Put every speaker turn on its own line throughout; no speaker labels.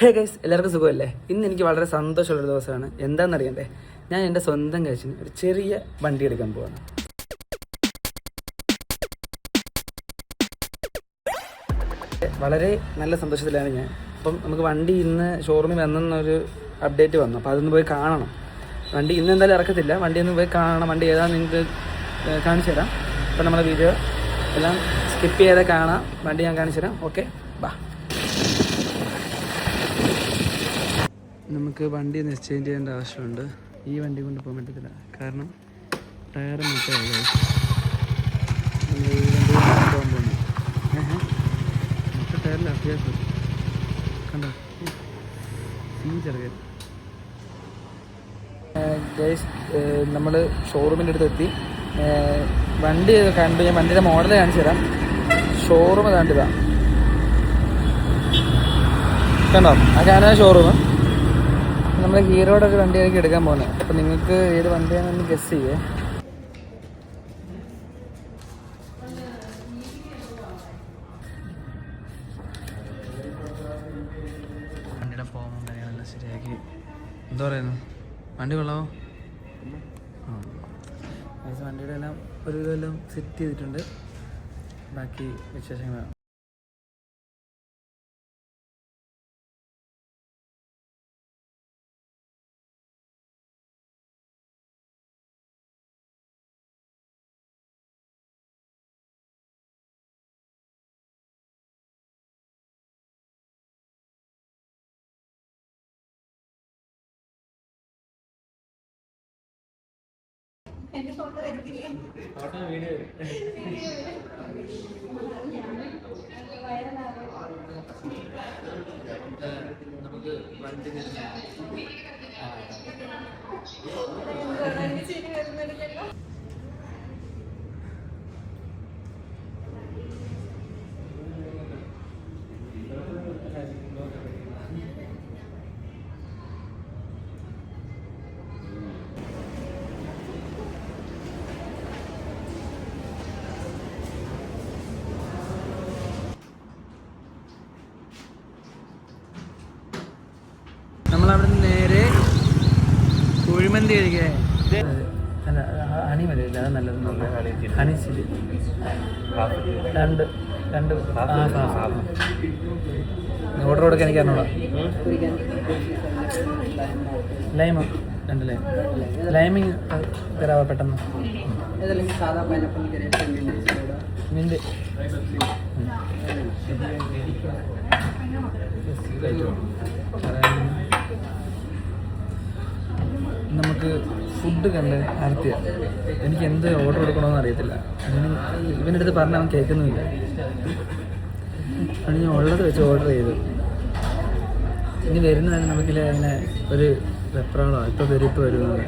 Hey guys, എല്ലാവർക്കും സുഖമല്ലേ? ഇന്ന് എനിക്ക് വളരെ സന്തോഷമുള്ളൊരു ദിവസമാണ്. എന്താണെന്നറിയണ്ടേ? ഞാൻ എൻ്റെ സ്വന്തം കാശിന് ഒരു ചെറിയ വണ്ടി എടുക്കാൻ പോവാണ്. വളരെ നല്ല സന്തോഷത്തിലാണ് ഞാൻ. അപ്പം നമുക്ക് വണ്ടി ഇന്ന് ഷോറൂമിൽ വന്നെന്നൊരു അപ്ഡേറ്റ് വന്നു. അപ്പോൾ അതൊന്ന് പോയി കാണണം. വണ്ടി ഇന്ന് എന്തായാലും ഇറക്കത്തില്ല. വണ്ടി ഒന്ന് പോയി കാണണം. വണ്ടി ഏതാണെന്ന് നിങ്ങൾക്ക് കാണിച്ചു തരാം. അപ്പം നമ്മുടെ വീഡിയോ എല്ലാം സ്കിപ്പ് ചെയ്താൽ കാണാം. വണ്ടി ഞാൻ കാണിച്ചു തരാം. ഓക്കെ, ബാ. നമുക്ക് വണ്ടി ഒന്ന് എക്സ്ചേഞ്ച് ചെയ്യേണ്ട ആവശ്യമുണ്ട്. ഈ വണ്ടി കൊണ്ട് പോകാൻ പറ്റത്തില്ല, കാരണം ടയർ മൊത്തമായി. നമ്മൾ ഈ വണ്ടി പോകാൻ പോകുന്നു. മൊത്തം ടയറിൽ അത്യാവശ്യം കണ്ടോ, ചെറിയ ഗൈസ്. നമ്മൾ ഷോറൂമിൻ്റെ അടുത്ത് എത്തി. വണ്ടി കണ്ടു. ഞാൻ വണ്ടിയുടെ മോഡൽ കാണിച്ചു തരാം. ഷോറൂം കണ്ടിതാ, കണ്ടോ? അതാണ് ഷോറൂം. നമ്മൾ ഹീറോയുടെ ഒരു വണ്ടിയായിരിക്കും എടുക്കാൻ പോകുന്നത്. അപ്പം നിങ്ങൾക്ക് ഏത് വണ്ടിയാണെന്ന് ഗസ് ചെയ്യേ. വണ്ടിയുടെ ഫോമും കാര്യങ്ങളെല്ലാം ശരിയാക്കി. എന്താ പറയുന്നു, വണ്ടി കൊള്ളാമോ? വണ്ടിയുടെ എല്ലാം ഒരു ഇതെല്ലാം സെറ്റ് ചെയ്തിട്ടുണ്ട്. ബാക്കി വിശേഷങ്ങളാണ്. നമുക്ക് വണ്ടി നമ്മളവിടെ നിന്ന് നേരെ കുഴിമന്തി കഴിക്കാൻ. അല്ല, ഹണി മതി. അത് നല്ലത്. ഹണി ചില്ലി രണ്ട് ഓർഡർ കൊടുക്കാൻ എനിക്ക് അറിഞ്ഞോളാം. ലൈമോ? 2 ലൈം. ലൈമിങ് തരാമോ പെട്ടെന്ന്? മിന്റ്. നമുക്ക് ഫുഡ് കണ്ട് ആർത്തിയ. എനിക്ക് എന്ത് ഓർഡർ കൊടുക്കണമെന്ന് അറിയത്തില്ല. ഇവൻ്റെ അടുത്ത് പറഞ്ഞാൽ അവൻ കേൾക്കുന്നുമില്ല. അത് ഞാൻ ഉള്ളത് വെച്ച് ഓർഡർ ചെയ്തു. ഇനി വരുന്നതാണ് നമുക്കില്ല അങ്ങനെ ഒരു വെപ്രാളോ ഇപ്പോൾ വരും ഇപ്പോൾ വരുന്നത്.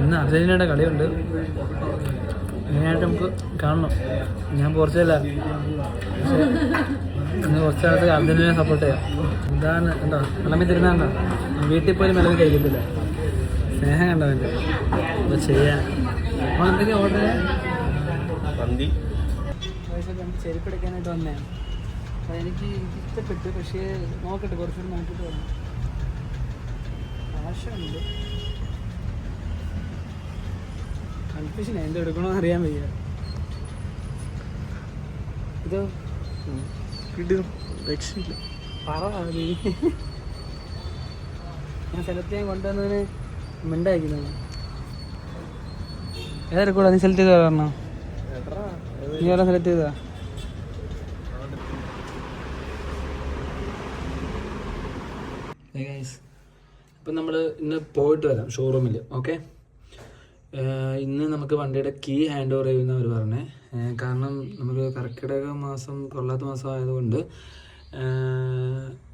ഇന്ന് അർജന്റീനയുടെ കളിയുണ്ട്. മെയിനായിട്ട് നമുക്ക് കാണണം. ഞാൻ പോർച്ചുഗലാണ്, പക്ഷേ ഇന്ന് കുറച്ച് കാലത്ത് അർജന്റീനയെ സപ്പോർട്ട് ചെയ്യാം. ഇതാണ് എന്താ വിളമ്പി തരുന്നതാണ്ടോ. വീട്ടിൽ പോലും വിളമ്പി കഴിക്കത്തില്ല. സ്നേഹം കണ്ടവൻ്റെ എന്താ ചെയ്യാൻ. അപ്പോൾ എന്തൊക്കെ ഓർഡർ ചെയ്യാൻ? ചെരുപ്പെടുക്കാനായിട്ട് വന്നേ. അപ്പോൾ എനിക്ക് ഇഷ്ടപ്പെട്ടു, പക്ഷേ നോക്കട്ടെ, കുറച്ചുകൂടി നോക്കിയിട്ട് വന്നു. ആവശ്യമുണ്ട്. കൺഫ്യൂഷൻ എന്ത് എടുക്കണമെന്ന് അറിയാൻ വയ്യ. ഇതോ കിട്ടി രക്ഷയില്ല. പറ, ഞാൻ സെലക്ട് ചെയ്യാൻ കൊണ്ടുവന്നതിന് മിണ്ടായിരിക്കുന്നതാണ്. ഏതായിരിക്കൂടാ നീ സെലക്ട് ചെയ്താ? പറഞ്ഞോ, നീ എവിടെ സെലക്ട് ചെയ്താ? ഇപ്പം നമ്മൾ ഇന്ന് പോയിട്ട് വരാം ഷോറൂമിൽ. ഓക്കെ, ഇന്ന് നമുക്ക് വണ്ടിയുടെ കീ ഹാൻഡ് ഓവർ ചെയ്യുന്നവർ പറഞ്ഞേ. കാരണം നമുക്ക് കർക്കിടക മാസം കൊള്ളാത്ത മാസം ആയതുകൊണ്ട്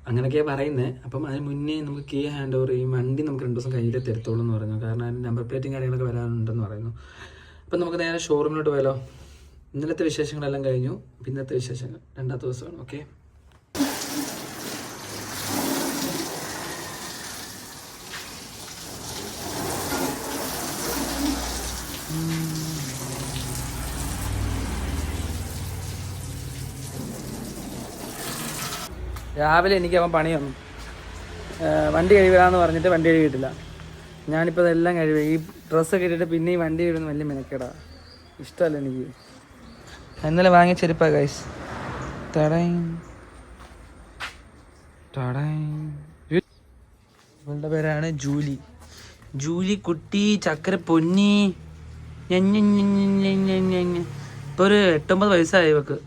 അങ്ങനെയൊക്കെയാണ് പറയുന്നത്. അപ്പം അതിന് മുന്നേ നമുക്ക് കീ ഹാൻഡ് ഓവർ ചെയ്യും. വണ്ടി നമുക്ക് 2 ദിവസം കയ്യിൽ തരത്തുള്ളൂ എന്ന് പറഞ്ഞു. കാരണം അതിന് നമ്പർ പ്ലേറ്റും കാര്യങ്ങളൊക്കെ വരാനുണ്ടെന്ന് പറയുന്നു. അപ്പം നമുക്ക് നേരെ ഷോറൂമിലോട്ട് പോയാലോ? ഇന്നലത്തെ വിശേഷങ്ങളെല്ലാം കഴിഞ്ഞു. ഇന്നത്തെ വിശേഷങ്ങൾ 2ാമത്തെ ദിവസമാണ്. ഓക്കെ, രാവിലെ എനിക്ക് അവൻ പണി വന്നു, വണ്ടി കഴുകാന്ന് പറഞ്ഞിട്ട് വണ്ടി കഴുകിയിട്ടില്ല. ഞാനിപ്പോൾ ഇതെല്ലാം കഴിവ് ഈ ഡ്രസ്സൊക്കെ ഇട്ടിട്ട് പിന്നെ ഈ വണ്ടി കഴുകുന്ന വലിയ മെനക്കേടാ, ഇഷ്ടമല്ല എനിക്ക്. ഇന്നലെ വാങ്ങിയ ചെരുപ്പാ ഗൈസ്. ഇവളുടെ പേരാണ് ജൂലി. ജൂലി കുട്ടി ചക്കര പൊന്നി. ഇപ്പോൾ ഒരു 8-9 വയസ്സായി ഇവക്ക്.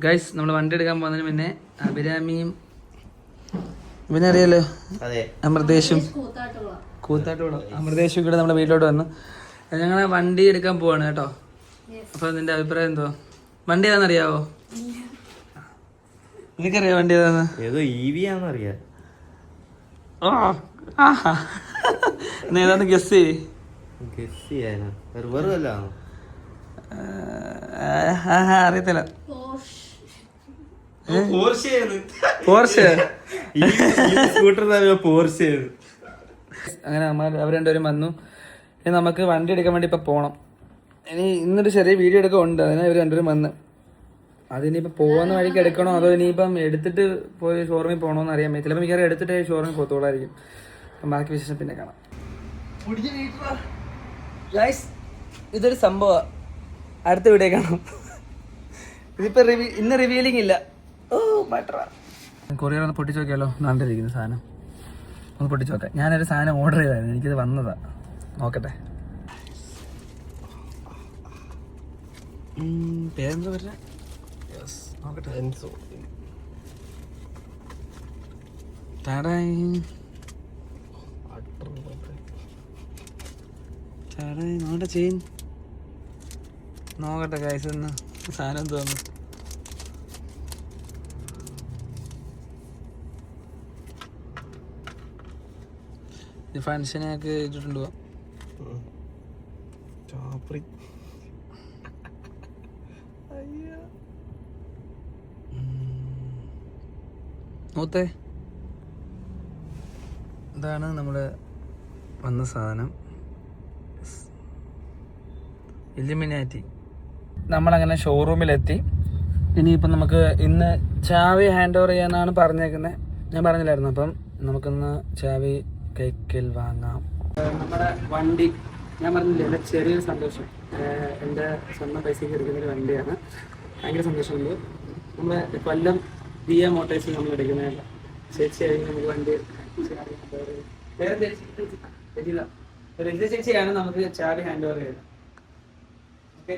ഗൈസ് നമ്മൾ വണ്ടി എടുക്കാൻ പോകുന്നതിന് പിന്നെ അഭിരാമിയും ഇവനെ അറിയാലോ, അമൃതേശും കൂത്താട്ടോളം അമൃതേശും കൂടെ നമ്മുടെ വീട്ടിലോട്ട് വന്നു. ഞങ്ങൾ വണ്ടി എടുക്കാൻ പോവാണ് കേട്ടോ. അപ്പോൾ നിന്റെ അഭിപ്രായം എന്തോ? വണ്ടി ഏതാണെന്നറിയാവോ? എനിക്കറിയാം വണ്ടി ഏതാന്ന്.
ഏതോ EV ആണെന്നറിയാം.
ഏതാന്ന് ഗസ്
ചെയ്യാനാ? വെറുതല്ല
അറിയത്തില്ല. അങ്ങനെ അവർ രണ്ടുപേരും വന്നു. ഇനി നമുക്ക് വണ്ടി എടുക്കാൻ വേണ്ടി ഇപ്പൊ പോണം. ഇനി ഇന്നൊരു ചെറിയ വീഡിയോ എടുക്കാൻ ഉണ്ട്, അതിനാ ഇവർ രണ്ടുപേരും വന്ന്. അതിനിപ്പോൾ പോകുന്ന വഴിക്ക് എടുക്കണോ അതോ ഇനിയിപ്പം എടുത്തിട്ട് പോയി ഷോറൂമിൽ പോകണമെന്ന് അറിയാൻ പറ്റും. ചിലപ്പോൾ മിക്കവാറും എടുത്തിട്ട് ഷോറൂമിൽ പോത്തോളായിരിക്കും. അപ്പം ബാക്കി വിശേഷം പിന്നെ കാണാം. ഇതൊരു സംഭവം അടുത്ത വീഡിയോ കാണാം. ഇതിപ്പോൾ ഇന്ന് റിവീലിംഗ് ഇല്ല. ഓ ബട്ടറാ. കൊറിയർ ഒന്ന് പൊട്ടിച്ച് നോക്കിയാലോ? നണ്ടിരിക്കുന്ന സാധനം ഒന്ന് പൊട്ടിച്ച് നോക്കാം. ഞാനൊരു സാധനം ഓർഡർ ചെയ്തായിരുന്നു, എനിക്കിത് വന്നതാ. നോക്കട്ടെ പേരെന്താ പറഞ്ഞ നോക്കട്ടെ. നോക്കട്ടെ ചെയിൻ നോക്കട്ടെ ഗൈസ്. ഒന്ന് സാധനം തോന്നുന്നു. ഇത് ഫങ്ഷനൊക്കെ ഇട്ടിട്ടുണ്ടോ? മൂത്തേ ഇതാണ് നമ്മുടെ വന്ന സാധനം, ഇല്ലുമിനാറ്റി. നമ്മളങ്ങനെ ഷോറൂമിലെത്തി. ഇനിയിപ്പം നമുക്ക് ഇന്ന് ചാവി ഹാൻഡ് ഓവർ ചെയ്യാനാണ് പറഞ്ഞേക്കുന്നത്. ഞാൻ പറഞ്ഞില്ലായിരുന്നു. അപ്പം നമുക്കിന്ന് ചാവി കൈക്കൽ വാങ്ങാം. നമ്മുടെ വണ്ടി ഞാൻ പറഞ്ഞില്ലേ, എൻ്റെ ചെറിയൊരു സന്തോഷം. എൻ്റെ സ്വന്തം പൈസയ്ക്ക് എടുക്കുന്നൊരു വണ്ടിയാണ്. ഭയങ്കര സന്തോഷമുണ്ട്. നമ്മുടെ കൊല്ലം ദിയ മോട്ടോഴ്സിൽ നമ്മൾ എടുക്കുന്നതല്ല. ചേച്ചിയായി നമുക്ക് വണ്ടി ചേച്ചിയാണ് നമുക്ക് ചാവി ഹാൻഡ് ഓവർ ചെയ്യുന്നത്. ഓക്കെ.